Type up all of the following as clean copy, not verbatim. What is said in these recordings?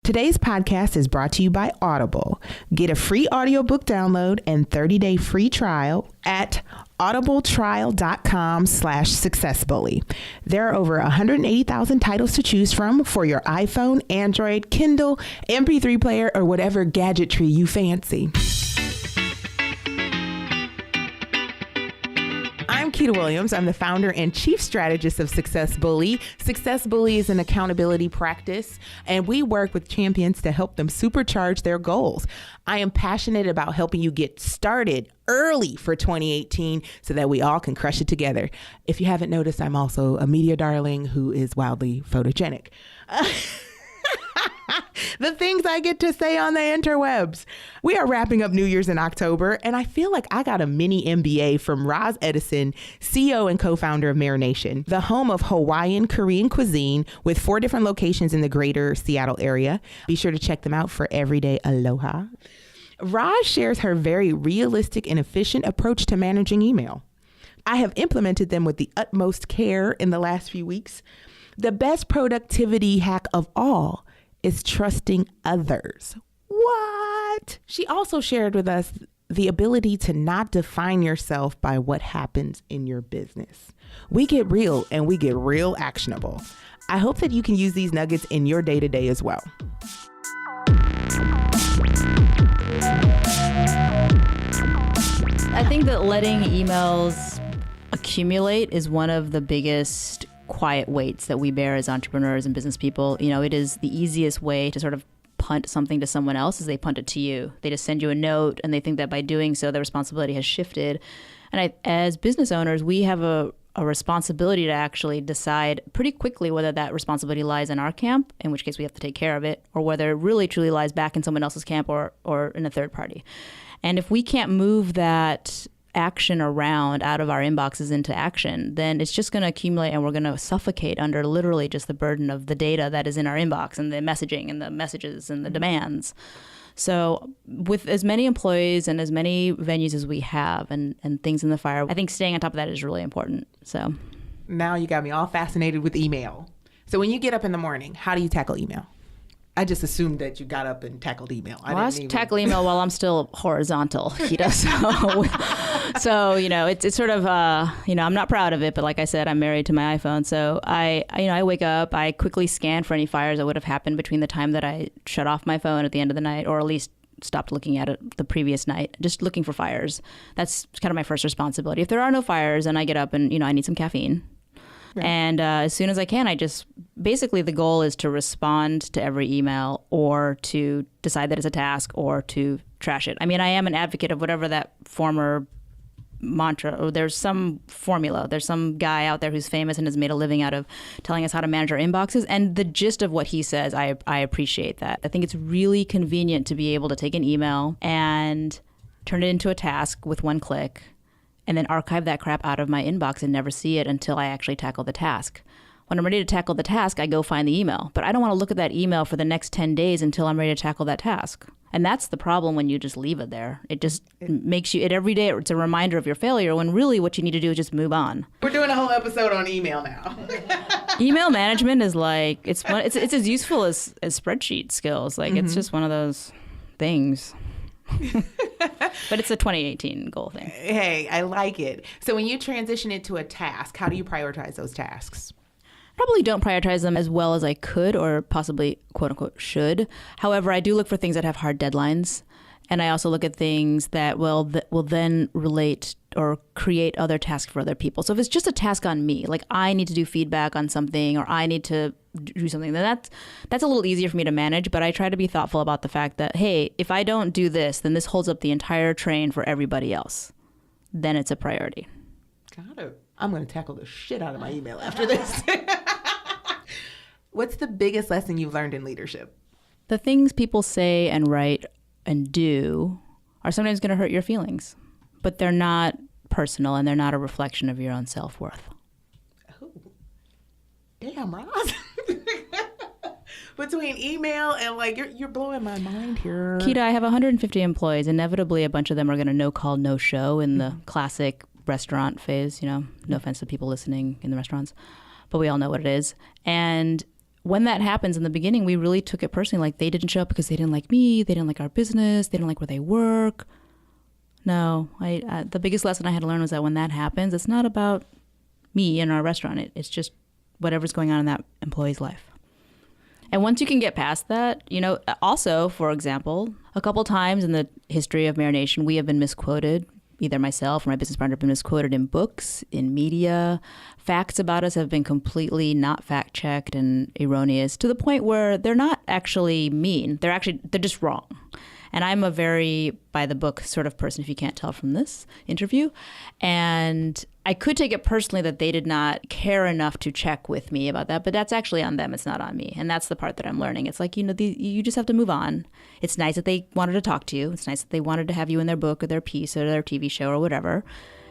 Today's podcast is brought to you by Audible. Get a free audiobook download and 30-day free trial at audibletrial.com/successbully. There are over 180,000 titles to choose from for your iPhone, Android, Kindle, MP3 player, or whatever gadgetry you fancy. I'm Keita Williams. I'm the founder and chief strategist of Success Bully. Success Bully is an accountability practice, and we work with champions to help them supercharge their goals. I am passionate about helping you get started early for 2018 so that we all can crush it together. If you haven't noticed, I'm also a media darling who is wildly photogenic. The things I get to say on the interwebs. We are wrapping up New Year's in October, and I feel like I got a mini MBA from Roz Edison, CEO and co-founder of Marination, the home of Hawaiian Korean cuisine with 4 different locations in the greater Seattle area. Be sure to check them out for everyday aloha. Roz shares her very realistic and efficient approach to managing email. I have implemented them with the utmost care in the last few weeks. The best productivity hack of all is trusting others. What? She also shared with us the ability to not define yourself by what happens in your business. We get real and we get real actionable. I hope that you can use these nuggets in your day-to-day as well. I think that letting emails accumulate is one of the biggest quiet weights that we bear as entrepreneurs and business people. You know, it is the easiest way to sort of punt something to someone else is they punt it to you. They just send you a note and they think that by doing so, the responsibility has shifted. And as business owners, we have a responsibility to actually decide pretty quickly whether that responsibility lies in our camp, in which case we have to take care of it, or whether it really truly lies back in someone else's camp or in a third party. And if we can't move that action around out of our inboxes into action, then it's just going to accumulate and we're going to suffocate under literally just the burden of the data that is in our inbox and the messaging and the messages and the demands. So with as many employees and as many venues as we have and things in the fire, I think staying on top of that is really important. So now you got me all fascinated with email. So when you get up in the morning, how do you tackle email? I just assumed that you got up and tackled email. I tackle email while I'm still horizontal, Keita. So you know, it's sort of, you know, I'm not proud of it, but like I said, I'm married to my iPhone. So I wake up, I quickly scan for any fires that would have happened between the time that I shut off my phone at the end of the night, or at least stopped looking at it the previous night, just looking for fires. That's kind of my first responsibility. If there are no fires, then I get up and, you know, I need some caffeine. Right. And as soon as I can, basically the goal is to respond to every email or to decide that it's a task or to trash it. I mean, I am an advocate of whatever that former mantra, or there's some formula. There's some guy out there who's famous and has made a living out of telling us how to manage our inboxes. And the gist of what he says, I appreciate that. I think it's really convenient to be able to take an email and turn it into a task with one click, and then archive that crap out of my inbox and never see it until I actually tackle the task. When I'm ready to tackle the task, I go find the email. But I don't want to look at that email for the next 10 days until I'm ready to tackle that task. And that's the problem when you just leave it there. It just makes you, every day it's a reminder of your failure, when really what you need to do is just move on. We're doing a whole episode on email now. Email management is like, it's as useful as spreadsheet skills. Like, it's just one of those things. But it's a 2018 goal thing. Hey, I like it. So when you transition it to a task, how do you prioritize those tasks? Probably don't prioritize them as well as I could, or possibly quote unquote should. However, I do look for things that have hard deadlines. And I also look at things that will then relate or create other tasks for other people. So if it's just a task on me, like I need to do feedback on something or I need to do something, then that's a little easier for me to manage. But I try to be thoughtful about the fact that, hey, if I don't do this, then this holds up the entire train for everybody else. Then it's a priority. Got it. I'm going to tackle the shit out of my email after this. What's the biggest lesson you've learned in leadership? The things people say and write and do are sometimes going to hurt your feelings, but they're not personal and they're not a reflection of your own self-worth. Oh, damn, Roz. Between email and like, you're blowing my mind here. Keita, I have 150 employees. Inevitably, a bunch of them are going to no call, no show in the classic restaurant phase. You know, no offense to people listening in the restaurants, but we all know what it is. And when that happens in the beginning, we really took it personally. Like, they didn't show up because they didn't like me. They didn't like our business. They didn't like where they work. No, the biggest lesson I had to learn was that when that happens, it's not about me and our restaurant. It's just whatever's going on in that employee's life. And once you can get past that, also, for example, a couple times in the history of Marination, we have been misquoted. Either myself or my business partner have been misquoted in books, in media. Facts about us have been completely not fact-checked and erroneous, to the point where they're not actually mean. They're just wrong. And I'm a very by-the-book sort of person, if you can't tell from this interview. And I could take it personally that they did not care enough to check with me about that, but that's actually on them. It's not on me. And that's the part that I'm learning. It's like, you just have to move on. It's nice that they wanted to talk to you. It's nice that they wanted to have you in their book or their piece or their TV show or whatever.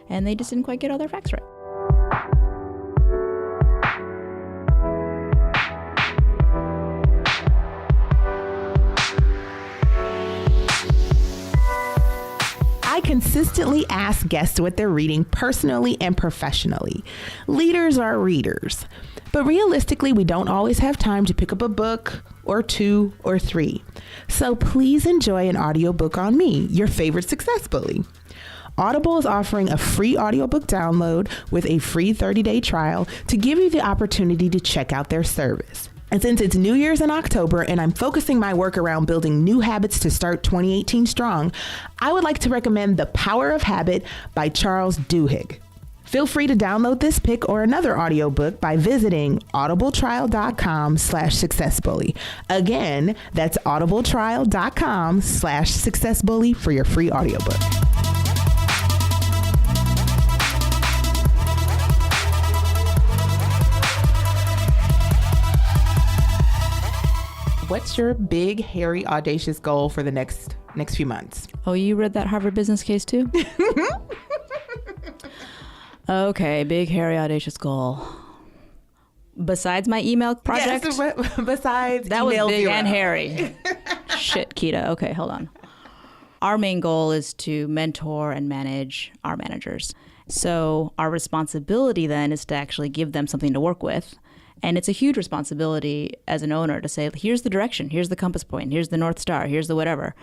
And they just didn't quite get all their facts right. I consistently ask guests what they're reading personally and professionally. Leaders are readers. But realistically, we don't always have time to pick up a book or 2 or 3. So please enjoy an audiobook on me, your favorite success bully. Audible is offering a free audiobook download with a free 30-day trial to give you the opportunity to check out their service. And since it's New Year's in October and I'm focusing my work around building new habits to start 2018 strong, I would like to recommend The Power of Habit by Charles Duhigg. Feel free to download this pick or another audiobook by visiting audibletrial.com/successbully. Again, that's audibletrial.com/successbully for your free audiobook. What's your big, hairy, audacious goal for the next few months? Oh, you read that Harvard business case too? Okay, big, hairy, audacious goal. Besides my email project? Yes, besides that was big zero. and hairy. Shit, Kita. Okay, hold on. Our main goal is to mentor and manage our managers. So our responsibility then is to actually give them something to work with. And it's a huge responsibility as an owner to say, here's the direction, here's the compass point, here's the North Star, here's the whatever.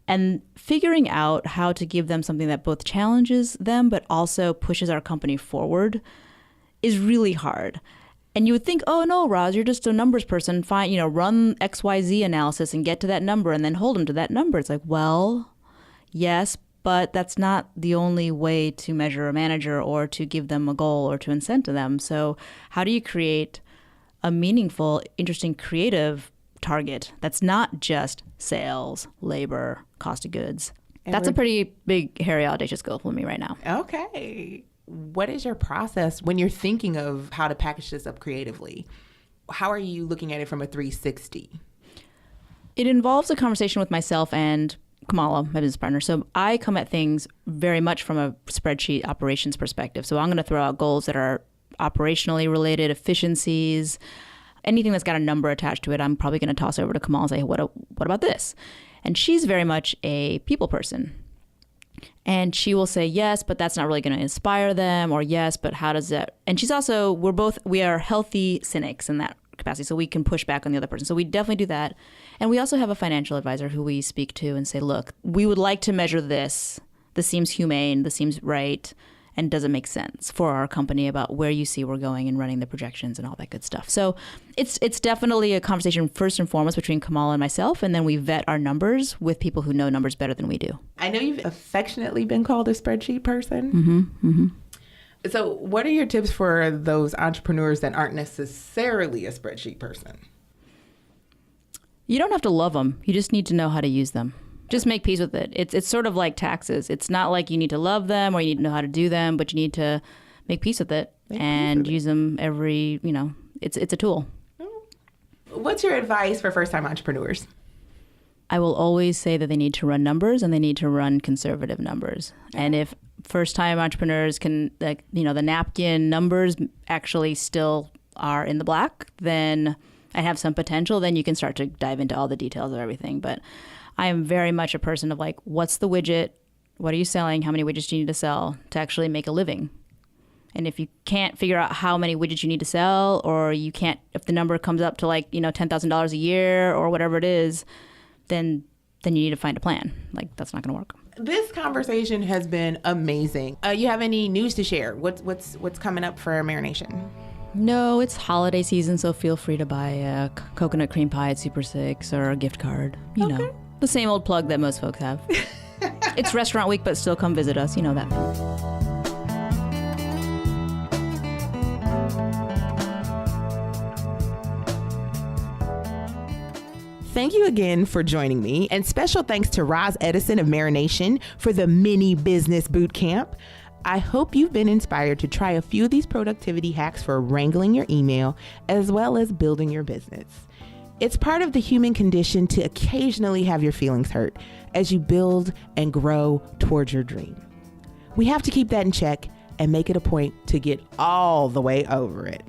And figuring out how to give them something that both challenges them but also pushes our company forward is really hard. And you would think, oh no, Roz, you're just a numbers person. Fine, run XYZ analysis and get to that number and then hold them to that number. It's like, well, yes, but that's not the only way to measure a manager or to give them a goal or to incent them. So how do you create a meaningful, interesting, creative target that's not just sales, labor, cost of goods? That's a pretty big, hairy, audacious goal for me right now. Okay. What is your process when you're thinking of how to package this up creatively? How are you looking at it from a 360? It involves a conversation with myself and Kamala, my business partner. So I come at things very much from a spreadsheet operations perspective. So I'm going to throw out goals that are operationally related, efficiencies, anything that's got a number attached to it. I'm probably going to toss over to Kamal and say, what about this? And she's very much a people person. And she will say, yes, but that's not really going to inspire them, or yes, but how does that? And she's also, we are healthy cynics in that capacity, so we can push back on the other person. So we definitely do that. And we also have a financial advisor who we speak to and say, look, we would like to measure this. This seems humane. This seems right. And does it make sense for our company about where you see we're going and running the projections and all that good stuff? So it's definitely a conversation first and foremost between Kamal and myself, and then we vet our numbers with people who know numbers better than we do. I know you've affectionately been called a spreadsheet person. Mm-hmm, mm-hmm. So what are your tips for those entrepreneurs that aren't necessarily a spreadsheet person? You don't have to love them. You just need to know how to use them. Just make peace with it. It's sort of like taxes. It's not like you need to love them or you need to know how to do them, but you need to make peace with it and use them every, it's a tool. What's your advice for first-time entrepreneurs? I will always say that they need to run numbers and they need to run conservative numbers. And if first-time entrepreneurs can, the napkin numbers actually still are in the black, then I have some potential. Then you can start to dive into all the details of everything. But I am very much a person of what's the widget? What are you selling? How many widgets do you need to sell to actually make a living? And if you can't figure out how many widgets you need to sell, or you can't, if the number comes up to like, $10,000 a year or whatever it is, then you need to find a plan. Like, that's not going to work. This conversation has been amazing. You have any news to share? What's coming up for Marination? No, it's holiday season, so feel free to buy a coconut cream pie at Super 6 or a gift card. You know, the same old plug that most folks have. It's restaurant week, but still come visit us. You know that. Thank you again for joining me, and special thanks to Roz Edison of Marination for the mini business boot camp. I hope you've been inspired to try a few of these productivity hacks for wrangling your email as well as building your business. It's part of the human condition to occasionally have your feelings hurt as you build and grow towards your dream. We have to keep that in check and make it a point to get all the way over it.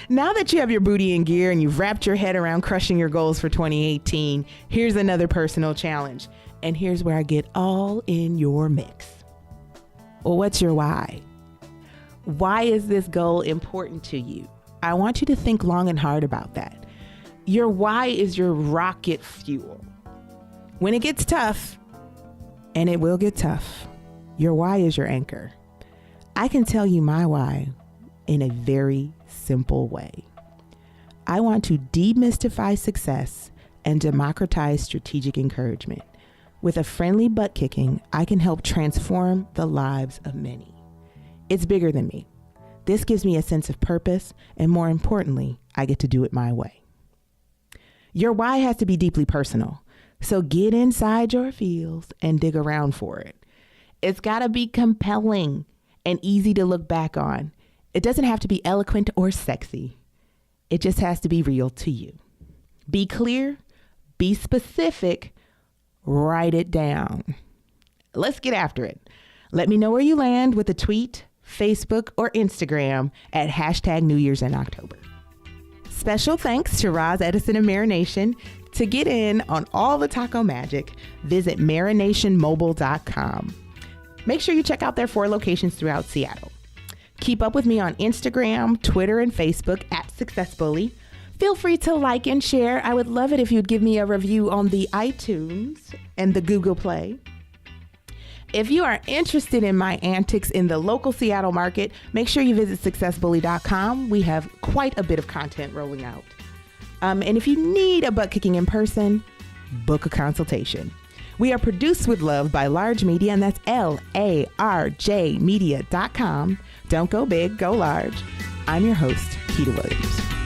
Now that you have your booty in gear and you've wrapped your head around crushing your goals for 2018, here's another personal challenge. And here's where I get all in your mix. Well, what's your why? Why is this goal important to you? I want you to think long and hard about that. Your why is your rocket fuel. When it gets tough, and it will get tough, your why is your anchor. I can tell you my why in a very simple way. I want to demystify success and democratize strategic encouragement. With a friendly butt kicking, I can help transform the lives of many. It's bigger than me. This gives me a sense of purpose, and more importantly, I get to do it my way. Your why has to be deeply personal, so get inside your feels and dig around for it. It's got to be compelling and easy to look back on. It doesn't have to be eloquent or sexy. It just has to be real to you. Be clear, be specific, write it down. Let's get after it. Let me know where you land with a tweet, Facebook, or Instagram at #New Year's in October. Special thanks to Roz Edison of Marination. To get in on all the taco magic, visit marinationmobile.com. Make sure you check out their 4 locations throughout Seattle. Keep up with me on Instagram, Twitter, and Facebook at Success Bully. Feel free to like and share. I would love it if you'd give me a review on the iTunes and the Google Play. If you are interested in my antics in the local Seattle market, make sure you visit successbully.com. We have quite a bit of content rolling out. And if you need a butt kicking in person, book a consultation. We are produced with love by Larj Media, and that's LARJ Media.com. Don't go big, go large. I'm your host, Keita Williams.